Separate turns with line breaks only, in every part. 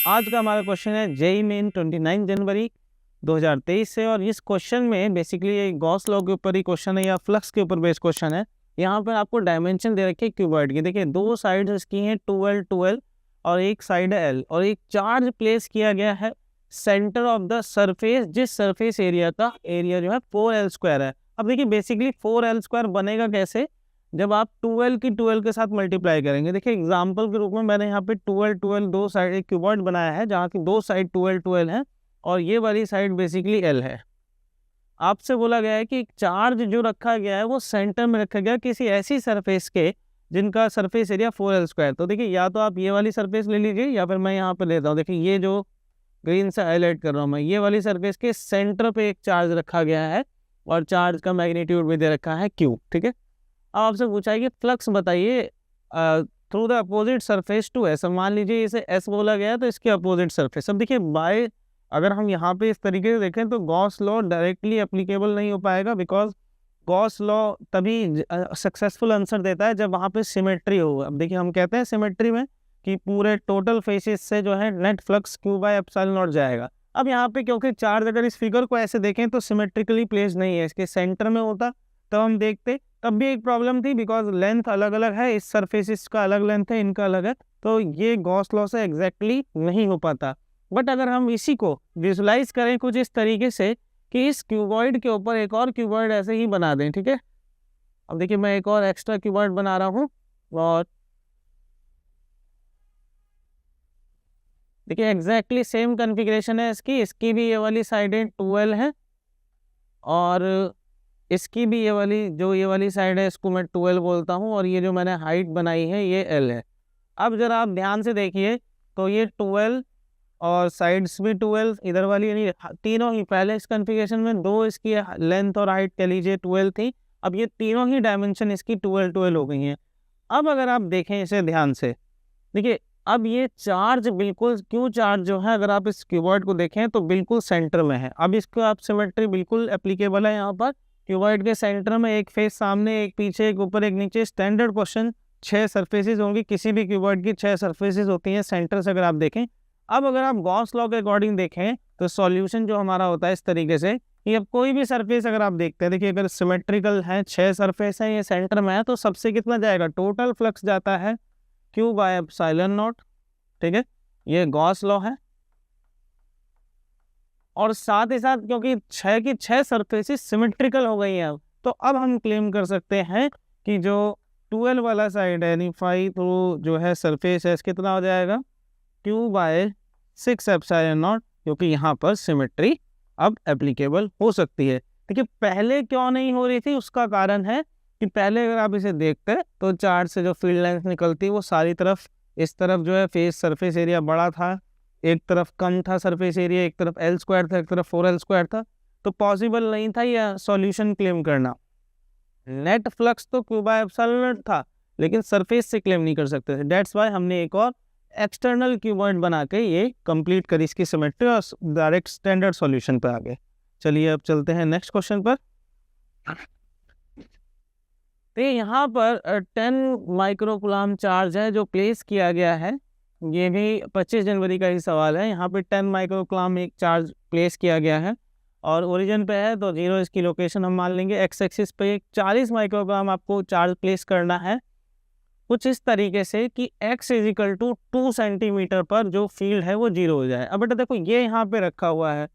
आज का हमारा क्वेश्चन है जेईई मेन 29 जनवरी 2023 से, और इस क्वेश्चन में बेसिकली ये गॉस लॉ के ऊपर ही क्वेश्चन है या फ्लक्स के ऊपर बेस्ड क्वेश्चन है। यहाँ पर आपको डायमेंशन दे रखे क्यूबॉइड की। देखिए दो साइड्स इसकी हैं 12 12 और एक साइड है एल, और एक चार्ज प्लेस किया गया है सेंटर ऑफ द सरफेस, जिस सरफेस एरिया का एरिया जो है 4L² है। अब देखिए बेसिकली 4L² बनेगा कैसे, जब आप 12 की 12 के साथ मल्टीप्लाई करेंगे। देखिए एग्जांपल के रूप में मैंने यहाँ पे 12 12 दो साइड एक क्यूबॉइड बनाया है जहाँ की दो साइड 12 12 है और ये वाली साइड बेसिकली एल है। आपसे बोला गया है कि चार्ज जो रखा गया है वो सेंटर में रखा गया किसी ऐसी सरफेस के जिनका सरफेस एरिया 4L²। तो देखिए या तो आप ये वाली सरफेस ले लीजिए या फिर मैं यहाँ पे लेता हूँ। देखिए ये जो ग्रीन से हाईलाइट कर रहा हूँ मैं, ये वाली सरफेस के सेंटर पे एक चार्ज रखा गया है और चार्ज का मैग्नीट्यूड भी दे रखा है Q। ठीक है, अब आपसे पूछा है कि फ्लक्स बताइए through the opposite surface to S. मान लीजिए इसे एस बोला गया है तो इसके अपोजिट सरफेस। अब देखिए बाय अगर हम यहाँ पे इस तरीके से देखें तो गॉस लॉ डायरेक्टली एप्लीकेबल नहीं हो पाएगा, बिकॉज गॉस लॉ तभी सक्सेसफुल आंसर देता है जब वहाँ पे सिमेट्री हो। अब देखिए हम कहते हैं सिमेट्री में कि पूरे टोटल फेसेस से जो है नेट फ्लक्स Q/ε0 जाएगा। अब यहाँ पे क्योंकि चार्ज अगर इस फिगर को ऐसे देखें तो सिमेट्रिकली प्लेस नहीं है, इसके सेंटर में होता तब हम देखते, तब भी एक प्रॉब्लम थी बिकॉज लेंथ अलग अलग है, इस सरफेसिस का अलग लेंथ है, इनका अलग है, तो ये गॉस लॉ से एग्जैक्टली नहीं हो पाता। बट अगर हम इसी को विजुलाइज करें कुछ इस तरीके से कि इस क्यूबॉइड के ऊपर एक और क्यूबॉइड ऐसे ही बना दें। ठीक है, अब देखिए मैं एक और एक्स्ट्रा क्यूबॉइड बना रहा हूँ और देखिए एग्जैक्टली सेम कन्फिग्रेशन है इसकी भी ये वाली साइडें 12 है और इसकी भी ये वाली साइड है इसको मैं 12 बोलता हूँ, और ये जो मैंने हाइट बनाई है ये L है। अब जरा आप ध्यान से देखिए तो ये 12 और साइड्स भी 12, इधर वाली यानी तीनों ही, पहले इस कन्फिग्रेशन में दो इसकी लेंथ और हाइट कह लीजिए 12 थी, अब ये तीनों ही डायमेंशन इसकी 12 12 हो गई हैं। अब अगर आप देखें इसे ध्यान से, देखिए अब ये चार्ज बिल्कुल क्यों चार्ज जो है अगर आप इस क्यूबॉइड को देखें तो बिल्कुल सेंटर में है। अब इसको आप सिमेट्री बिल्कुल एप्लीकेबल है यहाँ पर, क्यूबॉइड के सेंटर में एक फेस सामने एक पीछे एक ऊपर एक नीचे। स्टैंडर्ड क्वेश्चन 6 सरफेसेस होंगी, किसी भी क्यूबॉइड की 6 सरफेसेस होती हैं सेंटर से अगर आप देखें। अब अगर आप गॉस लॉ के अकॉर्डिंग देखें तो सॉल्यूशन जो हमारा होता है इस तरीके से कि अब कोई भी सरफेस अगर आप देखते हैं, देखिए अगर सिमेट्रिकल है 6 सरफेस है ये सेंटर में है तो सबसे कितना जाएगा, टोटल फ्लक्स जाता है Q/ε0। ठीक है, ये गॉस लॉ है। और साथ ही साथ क्योंकि 6 की 6 सरफेसेस सिमेट्रिकल हो गई हैं अब, तो अब हम क्लेम कर सकते हैं कि जो 12 वाला साइड है यानी 5 थ्रू जो है सरफेस है कितना हो जाएगा Q/6ε0, क्योंकि यहाँ पर सिमेट्री अब एप्लीकेबल हो सकती है। देखिए पहले क्यों नहीं हो रही थी उसका कारण है कि पहले अगर आप इसे देखते तो चार्ज से जो फील्ड लेंथ निकलती है वो सारी तरफ, इस तरफ जो है फेस सरफेस एरिया बड़ा था, एक तरफ कम था सरफेस एरिया, एक तरफ L² था एक तरफ 4L² था, तो पॉसिबल नहीं था यह सॉल्यूशन क्लेम करना। नेट फ्लक्स तो Q/ε0 था लेकिन सरफेस से क्लेम नहीं कर सकते थे, डेट्स वाई हमने एक और एक्सटर्नल क्यूबॉइड बना के ये कंप्लीट करी इसकी सिमेट्री और डायरेक्ट स्टैंडर्ड सॉल्यूशन पे आ गए। चलिए अब चलते हैं नेक्स्ट क्वेश्चन पर। तो यहाँ पर 10 माइक्रोकुलाम चार्ज है जो प्लेस किया गया है, ये भी 25 जनवरी का ही सवाल है। यहाँ पे 10 माइक्रोकुलाम एक चार्ज प्लेस किया गया है और ओरिजिन पे है तो 0 इसकी लोकेशन हम मान लेंगे। एक्स एक्सिस पे 40 माइक्रोकुलाम आपको चार्ज प्लेस करना है कुछ इस तरीके से कि x = 2 सेंटीमीटर पर जो फील्ड है वो 0 हो जाए। अब बेटा देखो ये यहाँ पे रखा हुआ है,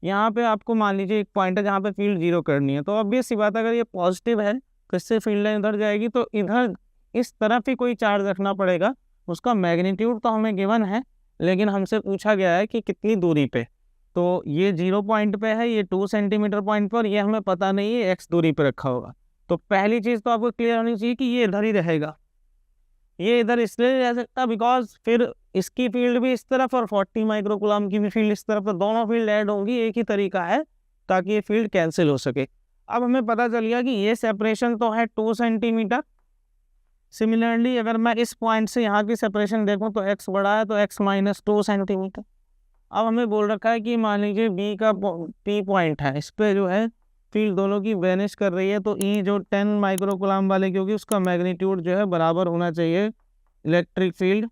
यहाँ पे आपको मान लीजिए एक पॉइंट है जहाँ पे फील्ड 0 करनी है, तो ऑब्वियस सी बात है अगर ये पॉजिटिव है किससे फील्ड लाइन उधर जाएगी तो इधर इस तरफ ही कोई चार्ज रखना पड़ेगा। उसका मैग्नीट्यूड तो हमें गिवन है लेकिन हमसे पूछा गया है कि कितनी दूरी पे, तो ये 0 पॉइंट पे है, ये 2 सेंटीमीटर पॉइंट पर, ये हमें पता नहीं है x दूरी पे रखा होगा। तो पहली चीज़ तो आपको क्लियर होनी चाहिए कि ये इधर ही रहेगा, ये इधर इसलिए रह सकता बिकॉज फिर इसकी फील्ड भी इस तरफ और 40 माइक्रोकुलाम की भी फील्ड इस तरफ, तो दोनों फील्ड ऐड होंगी, एक ही तरीका है ताकि ये फील्ड कैंसिल हो सके। अब हमें पता चल गया कि ये सेपरेशन तो है 2 सेंटीमीटर। सिमिलरली अगर मैं इस पॉइंट से यहाँ की सेपरेशन देखूँ तो x बड़ा है तो x - 2 सेंटीमीटर। अब हमें बोल रखा है कि मान लीजिए B का P पॉइंट है, इस पर जो है फील्ड दोनों की वेनिश कर रही है, तो E जो 10 माइक्रोकुलाम वाले क्योंकि उसका मैग्नीट्यूड जो है बराबर होना चाहिए इलेक्ट्रिक फील्ड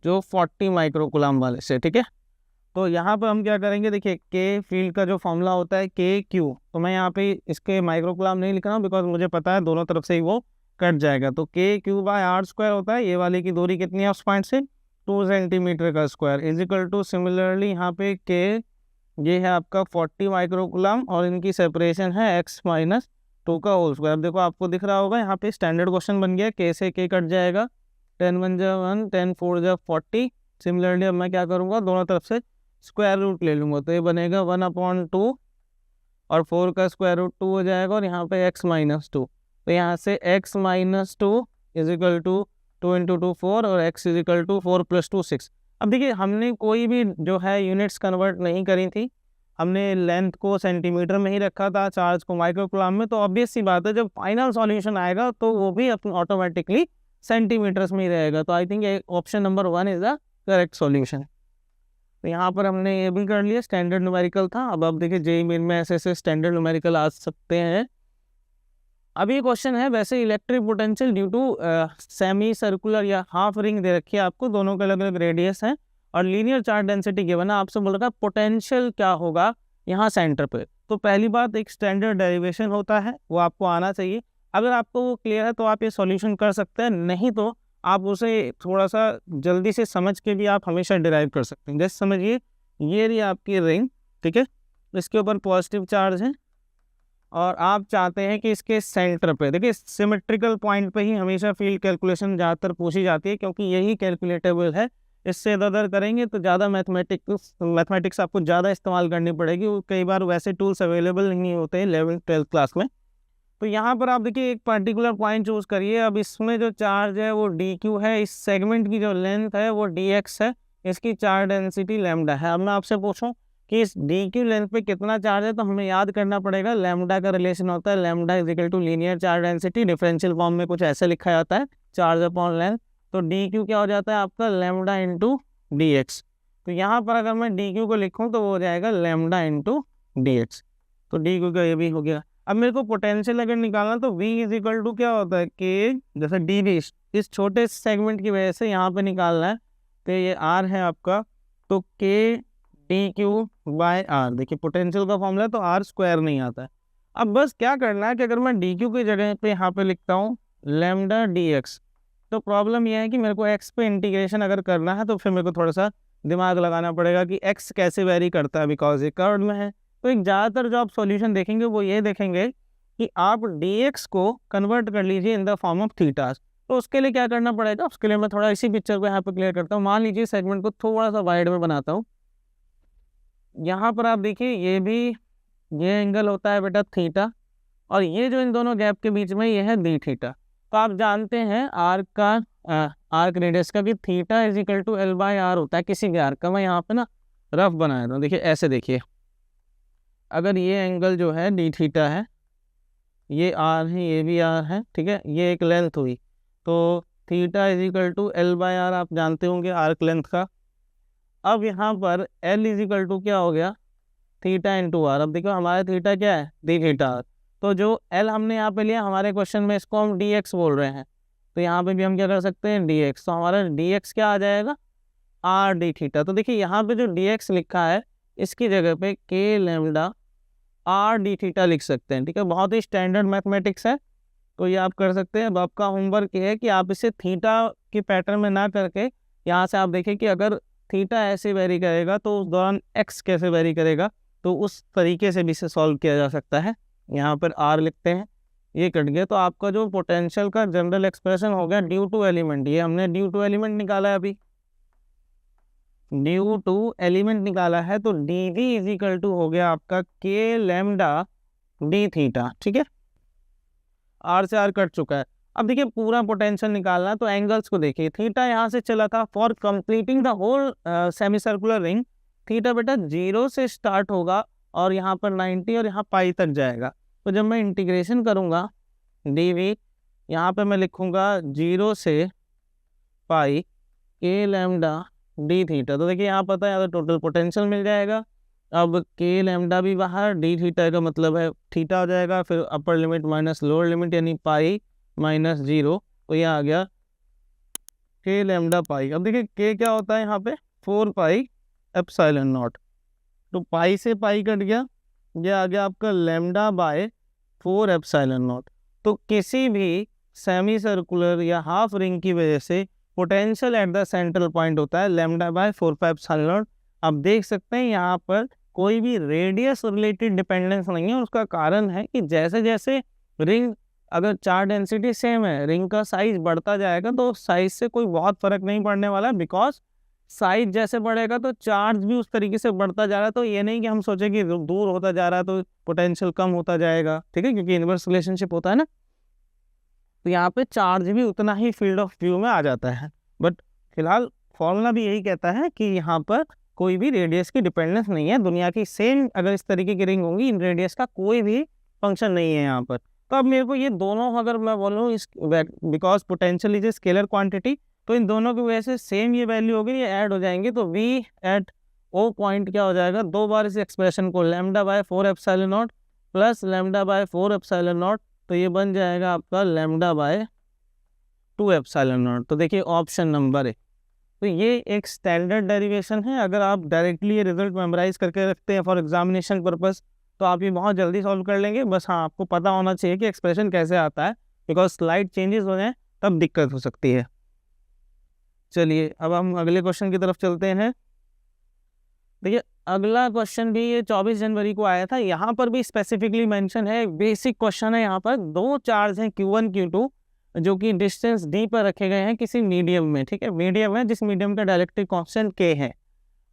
जो 40 माइक्रोकुलाम वाले से, ठीक है। तो यहाँ पर हम क्या करेंगे, देखिए के फील्ड का जो फॉर्मूला होता है के क्यू, तो मैं यहाँ पे इसके माइक्रोकुलाम नहीं लिख रहा हूँ बिकॉज मुझे पता है दोनों तरफ से ही वो कट जाएगा। तो के क्यू बाय आर स्क्वायर होता है, ये वाले की दूरी कितनी है उस पॉइंट से, 2 सेंटीमीटर का square, is equal two similarly यहाँ पे के ये है आपका 40 माइक्रोकुलाम और इनकी सेपरेशन है x माइनस 2 का होल स्क्वायर। देखो आपको दिख रहा होगा यहाँ पे स्टैंडर्ड क्वेश्चन बन गया, के से के कट जाएगा, 10 1 जा 1, 10 4 जा 40। सिमिलरली अब मैं क्या करूँगा, दोनों तरफ से स्क्वायर रूट ले लूँगा, तो ये बनेगा 1/2 और 4 का स्क्वायर रूट 2 हो जाएगा, और यहाँ पे x माइनस 2, तो यहाँ से x minus 2 is equal to 2 into 2 4 और x इज इक्वल टू 4 + 2 6। अब देखिए हमने कोई भी जो है यूनिट्स कन्वर्ट नहीं करी थी, हमने लेंथ को सेंटीमीटर में ही रखा था, चार्ज को माइक्रोकुलाम में, तो ऑब्वियस सी बात है जब फाइनल सॉल्यूशन आएगा तो वो भी ऑटोमेटिकली सेंटीमीटर्स में ही रहेगा। तो I think option number 1 is the correct solution. तो यहाँ पर हमने ये भी कर लिया, स्टैंडर्ड न्यूमेरिकल था। अब देखिए जेईई मेन में ऐसे स्टैंडर्ड न्यूमेरिकल आ सकते हैं। अब ये क्वेश्चन है, वैसे electric potential due to semi circular या हाफ रिंग दे रखी है आपको, दोनों के अलग अलग रेडियस हैं और लीनियर चार्ज डेंसिटी गिवन है, आपसे बोल रहा है पोटेंशियल क्या होगा यहाँ सेंटर पे। तो पहली बात, एक स्टैंडर्ड डेरिवेशन होता है वो आपको आना चाहिए। अगर आपको वो क्लियर है तो आप ये सॉल्यूशन कर सकते हैं, नहीं तो आप उसे थोड़ा सा जल्दी से समझ के भी आप हमेशा डिराइव कर सकते हैं। जैसे समझिए ये रही आपकी रिंग, ठीक है, इसके ऊपर पॉजिटिव चार्ज है और आप चाहते हैं कि इसके सेंटर पे, देखिए सिमेट्रिकल पॉइंट पे ही हमेशा फील्ड कैलकुलेशन ज़्यादातर पूछी जाती है क्योंकि यही कैलकुलेटेबल है। इससे इधर करेंगे तो ज़्यादा मैथमेटिक्स आपको ज़्यादा इस्तेमाल करनी पड़ेगी, कई बार वैसे टूल्स अवेलेबल नहीं होते 11th 12th क्लास में। तो यहाँ पर आप देखिए एक पर्टिकुलर पॉइंट चूज़ करिए। अब इसमें जो चार्ज है वो dq है, इस सेगमेंट की जो लेंथ है वो dx है, इसकी चार्ज डेंसिटी लैम्डा है। अब मैं आपसे पूछूं कि इस dq लेंथ पे कितना चार्ज है, तो हमें याद करना पड़ेगा लैम्डा का रिलेशन होता है lambda is equal to linear charge density, differential form में कुछ ऐसे लिखा जाता है चार्ज अपॉन लेंथ। तो dq क्या हो जाता है आपका लैम्डा इंटू dx। तो यहाँ पर अगर मैं dq को लिखूँ तो वो हो जाएगा लैम्डा इंटू dx। तो dq का ये भी हो गया। अब मेरे को पोटेंशियल अगर निकालना तो v इज इक्वल टू क्या होता है के, जैसे dv इस छोटे सेगमेंट की वजह से यहाँ पे निकालना है, तो ये r है आपका, तो k dq बाय r, देखिए पोटेंशियल का फॉर्मूला है तो r स्क्वायर नहीं आता है। अब बस क्या करना है कि अगर मैं dq की जगह पे यहाँ पे लिखता हूँ लैम्डा dx, तो प्रॉब्लम यह है कि मेरे को x पे इंटीग्रेशन अगर करना है तो फिर मेरे को थोड़ा सा दिमाग लगाना पड़ेगा कि x कैसे वेरी करता है, बिकॉज ये कर्व में है। तो एक ज़्यादातर जो आप सॉल्यूशन देखेंगे वो ये देखेंगे कि आप dx को कन्वर्ट कर लीजिए इन द फॉर्म ऑफ थीटास। तो उसके लिए क्या करना पड़ेगा, उसके लिए मैं थोड़ा इसी पिक्चर को यहाँ पे क्लियर करता हूँ। मान लीजिए सेगमेंट को थोड़ा सा वाइड में बनाता हूँ। यहाँ पर आप देखिए ये एंगल होता है बेटा थीटा, और ये जो इन दोनों गैप के बीच में ये है डी थीटा। तो आप जानते हैं आर्क रेडियस का कि theta is equal to L/R होता है किसी भी आर्क का। मैं यहाँ पे ना रफ बनाया था, देखिए ऐसे देखिए, अगर ये एंगल जो है डी थीटा है, ये आर है, ये भी आर है, ठीक है, ये एक लेंथ हुई, तो theta is equal to L/R आप जानते होंगे आर्क लेंथ का। अब यहाँ पर L इज इक्वल टू क्या हो गया, थीटा इंटू आर। अब देखो हमारा थीटा क्या है, डी थीटा आर, तो जो L हमने यहाँ पे लिया हमारे क्वेश्चन में इसको हम dx बोल रहे हैं, तो यहाँ पे भी हम क्या कर सकते हैं dx। तो हमारा dx क्या आ जाएगा, r डी थीटा। तो देखिए यहाँ पे जो dx लिखा है इसकी जगह पे k lambda r D theta लिख सकते हैं, ठीक है। बहुत ही स्टैंडर्ड मैथमेटिक्स है, तो ये आप कर सकते हैं। अब आपका होमवर्क ये है कि आप इसे थीटा के पैटर्न में ना करके यहाँ से आप देखें कि अगर थीटा ऐसे वेरी करेगा तो उस दौरान x कैसे वेरी करेगा, तो उस तरीके से भी इसे सॉल्व किया जा सकता है। यहाँ पर r लिखते हैं, ये कट गया, तो आपका जो पोटेंशियल का जनरल एक्सप्रेशन हो गया ड्यू टू एलिमेंट, ये हमने ड्यू टू एलिमेंट निकाला है, अभी ड्यू टू एलिमेंट निकाला है, तो dv इज इक्वल टू हो गया आपका k लैम्डा डी थीटा, ठीक है। r से r कट चुका है। अब देखिए पूरा पोटेंशियल निकालना, तो एंगल्स को देखिए, थीटा यहाँ से चला था for completing the whole semi circular ring, theta बेटा 0 से स्टार्ट होगा और यहाँ पर 90 और यहाँ पाई तक जाएगा। तो जब मैं इंटीग्रेशन करूँगा dv, यहाँ पे मैं लिखूँगा 0 से पाई k लैम्डा डी थीटा। तो देखिए यहाँ पता है यहाँ तो टोटल पोटेंशियल मिल जाएगा। अब k लैम्डा भी बाहर, डी थीटा का मतलब है थीटा हो जाएगा, फिर upper limit minus lower limit यानी पाई माइनस 0, तो ये आ गया k लैम्डा पाई। अब देखिए k क्या होता है यहाँ पे 4 पाई एप्सिलॉन नॉट, तो पाई से पाई कट गया, ये आ गया आपका लैम्डा बाय 4 एप्सिलॉन नॉट। तो किसी भी सेमी सर्कुलर या हाफ रिंग की वजह से potential at the central point होता है lambda by 4 pi epsilon not. आप देख सकते हैं यहाँ पर कोई भी रेडियस रिलेटेड डिपेंडेंस नहीं है। उसका कारण है कि जैसे जैसे रिंग, अगर चार्ज डेंसिटी सेम है, रिंग का साइज बढ़ता जाएगा तो साइज से कोई बहुत फर्क नहीं पड़ने वाला, बिकॉज साइज जैसे बढ़ेगा तो चार्ज भी उस तरीके से बढ़ता जा रहा है। तो ये नहीं कि हम सोचे कि दूर होता जा रहा है तो पोटेंशियल कम होता जाएगा, ठीक है, क्योंकि इनवर्स रिलेशनशिप होता है ना। तो यहाँ पे चार्ज भी उतना ही फील्ड ऑफ व्यू में आ जाता है। बट फिलहाल फॉर्मूला भी यही कहता है कि यहाँ पर कोई भी रेडियस की डिपेंडेंस नहीं है। दुनिया की सेम अगर इस तरीके की रिंग होंगी, इन रेडियस का कोई भी फंक्शन नहीं है यहाँ पर। तो अब मेरे को ये दोनों अगर मैं बोलूँ इस because potential is a scalar quantity, तो इन दोनों की वजह से सेम ये वैल्यू होगी, ये ऐड हो जाएंगे। तो v एट ओ पॉइंट क्या हो जाएगा, दो बार इस एक्सप्रेशन को lambda by 4 epsilon not plus lambda by 4 epsilon not, तो ये बन जाएगा आपका लैम्डा बाय 2 एप्सिलॉन नॉट। तो देखिए ऑप्शन नंबर है। तो ये एक स्टैंडर्ड डेरिवेशन है। अगर आप डायरेक्टली ये रिजल्ट मेमोराइज करके रखते हैं फॉर एग्जामिनेशन पर्पस, तो आप ये बहुत जल्दी सॉल्व कर लेंगे। बस हाँ, आपको पता होना चाहिए कि एक्सप्रेशन कैसे आता है, बिकॉज स्लाइड चेंजेस हो जाए तब दिक्कत हो सकती है। चलिए अब हम अगले क्वेश्चन की तरफ चलते हैं। देखिए अगला क्वेश्चन भी ये 24 जनवरी को आया था। यहाँ पर भी स्पेसिफिकली मेंशन है, बेसिक क्वेश्चन है। यहाँ पर दो चार्ज हैं Q1 Q2 जो कि डिस्टेंस d पर रखे गए हैं किसी मीडियम में, ठीक है, मीडियम है जिस मीडियम का डाइलेक्ट्रिक कांस्टेंट k है।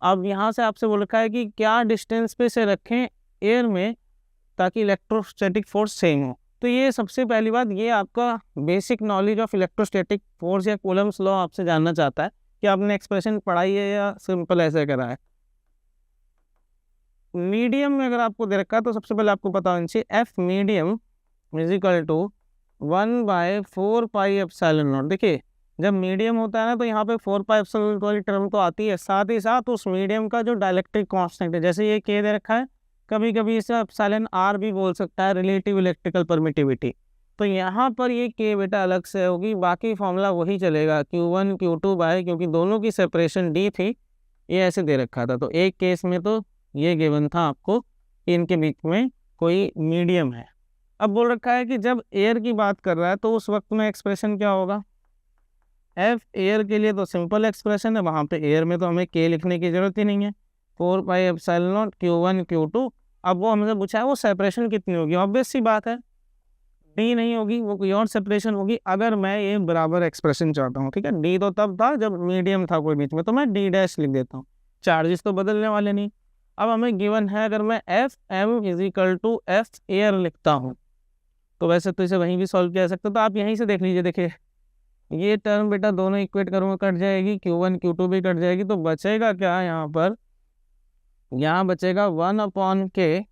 अब यहाँ से आपसे बोल रखा है कि क्या डिस्टेंस पे से रखें एयर में ताकि इलेक्ट्रोस्टैटिक फोर्स सेम हो। तो ये सबसे पहली बात, ये आपका basic knowledge of electrostatic force या कूलम्स लॉ आपसे जानना चाहता है कि आपने एक्सप्रेशन पढ़ाई है या सिंपल ऐसे करा है। मीडियम में अगर आपको दे रखा है तो सबसे पहले आपको पता होना चाहिए F medium is equal to 1/4 pi epsilon naught. देखिए जब मीडियम होता है ना तो यहाँ पे 4 पाई एप्सिलॉन नॉट वाली टर्म तो आती है, साथ ही साथ उस मीडियम का जो डाइलेक्ट्रिक कांस्टेंट है, जैसे ये k दे रखा है, कभी कभी इसे एप्सिलॉन r भी बोल सकता है, रिलेटिव इलेक्ट्रिकल परमिटिविटी। तो यहाँ पर ये k बेटा अलग से होगी, बाकी फॉर्मूला वही चलेगा Q1 Q2 बाय, क्योंकि दोनों की सेपरेशन d थी, ये ऐसे दे रखा था। तो एक केस में तो ये गिवन था आपको कि इनके बीच में कोई मीडियम है। अब बोल रखा है कि जब एयर की बात कर रहा है तो उस वक्त में एक्सप्रेशन क्या होगा, एफ एयर के लिए तो सिंपल एक्सप्रेशन है, वहाँ पे एयर में तो हमें के लिखने की जरूरत ही नहीं है, 4 पाई एप्सिलॉन नॉट Q1 Q2। अब वो हमसे पूछा है वो सेपरेशन कितनी होगी, ऑब्वियस सी बात है डी नहीं होगी, वो कोई और सेपरेशन होगी। अगर मैं ये बराबर एक्सप्रेशन चाहता हूँ, ठीक है, डी तो तब था जब मीडियम था कोई बीच में, तो मैं डी डैश लिख देता हूँ, चार्जेस तो बदलने वाले नहीं। अब हमें गिवन है अगर मैं F M is equal to F air लिखता हूँ, तो वैसे तो इसे वहीं भी सॉल्व किया जा सकता है। तो आप यहीं से देख लीजिए, देखिए ये टर्म बेटा दोनों इक्वेट करूँगा कट जाएगी, Q1 Q2 भी कट जाएगी, तो बचेगा क्या यहाँ पर, यहाँ बचेगा 1/k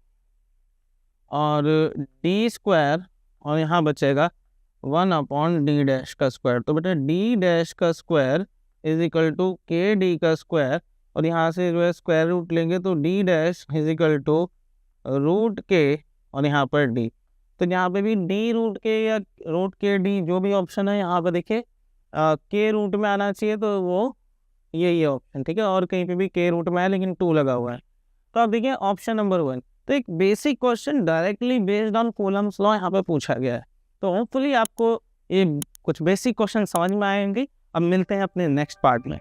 और d स्क्वायर, और यहाँ बचेगा 1/d डैश का स्क्वायर। तो बेटा d डैश का square is equal to k d का स्क्वायर, और यहाँ से जो है स्क्वायर रूट लेंगे तो d dash is equal to root k और यहाँ पर d। तो यहाँ पे भी d रूट k या रूट k d जो भी ऑप्शन है यहाँ पे देखिए k रूट में आना चाहिए, तो वो ये ऑप्शन, ठीक है, और कहीं पे भी k रूट में है लेकिन 2 लगा हुआ है। तो आप देखिए ऑप्शन नंबर 1। तो एक basic question directly based on Coulomb's law यहाँ पे पूछा गया है। तो होपफुली आपको ये कुछ बेसिक क्वेश्चन समझ में आएंगे। अब मिलते हैं अपने नेक्स्ट पार्ट में।